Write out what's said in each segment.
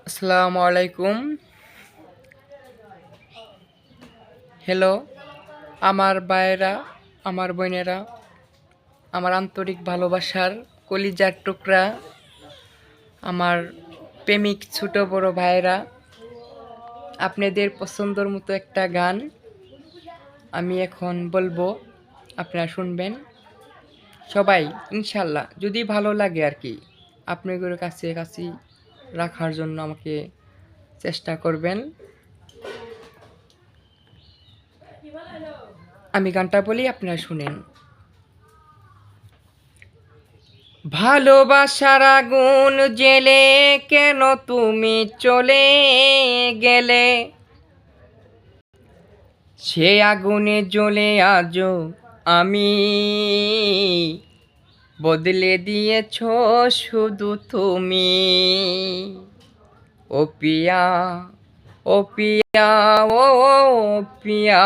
আসসালামু আলাইকুম। হ্যালো আমার ভাইয়েরা, আমার বোনেরা, আমার আন্তরিক ভালোবাসার কলিজার টুকরা, আমার প্রেমিক ছোট বড় ভাইয়েরা, আপনাদের পছন্দের মতো একটা গান আমি এখন বলবো, আপনারা শুনবেন। সবাই ইনশাল্লাহ যদি ভালো লাগে আর কি আপনাদের কাছে রাখার জন্য আমাকে চেষ্টা করবেন। আমি গানটা বলি, আপনারা শুনেন। ভালোবাসার আগুন জেলে কেন তুমি চলে গেলে, সে আগুনে জ্বলে আজও আমি, বদলে দিয়েছ শুধু তুমি। ও পিয়া, ও পিয়া, ও পিয়া,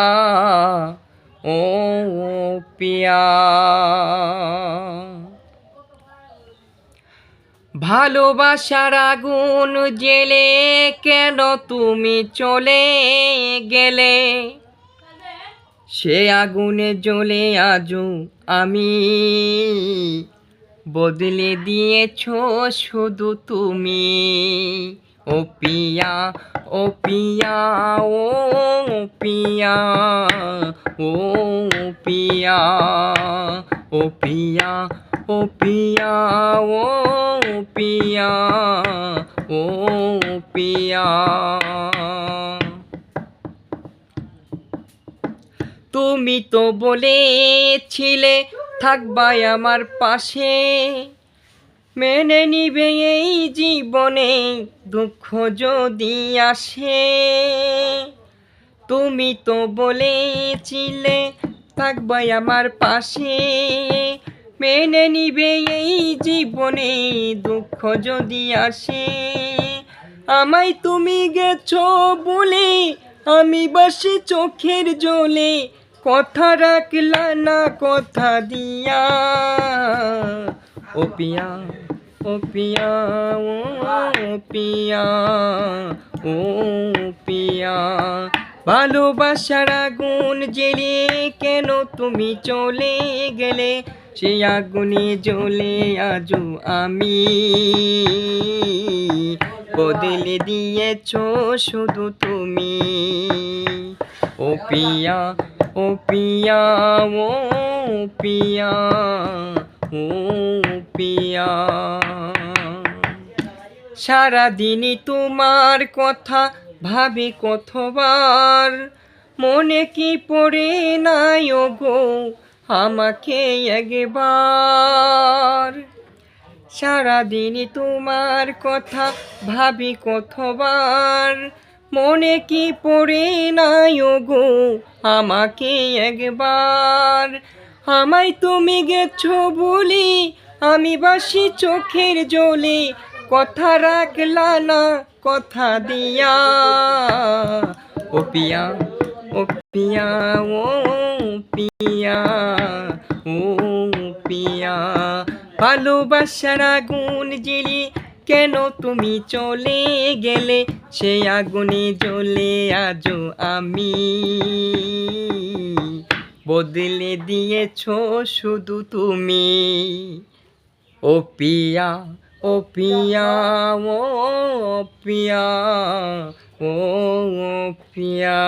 ও পিয়া। ভালোবাসার আগুন জেলে কেন তুমি চলে গেলে, সে আগুনে জ্বলে আজও আমি, বদলে দিয়েছ শুধু তুমি। ও পিয়া, ও পিয়া, ও পিয়া, ও পিয়া, ও পিয়া, ও পিয়া, ও পিয়া, ও পিয়া। তুমি তো বলেছিলে থাকবাই আমার পাশে, মেনে নিবে এই জীবনে দুঃখ যদি আসে। তুমি তো বলেছিলে থাকবাই আমার পাশে, মেনে নিবে এই জীবনে দুঃখ যদি আসে। আমায় তুমি গেছো বলে আমি বাসি চোখের জলে, কথা রাখলা না কথা দিয়া। ও পিয়া, ও পিয়া, ও পিয়া, ও পিয়া। ভালোবাসার আগুন জেলে কেন তুমি চলে গেলে, সেই আগুনে জ্বলে আজও আমি, বদলে দিয়েছ শুধু তুমি। ও পিয়া, ও পিয়া, ও পিয়া, ও পিয়া। সারাদিনই তোমার কথা ভাবি কতবার, মনে কি পড়ে নাই ওগো আমাকে একবার। সারাদিনই তোমার কথা ভাবি কতবার, মনে কি পড়ে নাই ওগো আমাকে একবার। আমায় তুমি গেছো বলি আমি বাসি চোখের জলে, কথা রাখলা না কথা দিয়া। ও পিয়া, ও পিয়া, ও পিয়া, ও পিয়া। ভালোবাসার আগুন জেলে কেন তুমি চলে গেলে, সে আগুনে জ্বলে আজও আমি, বদলে দিয়েছ শুধু তুমি। ও পিয়া, ও পিয়া, ও পিয়া, ও পিয়া।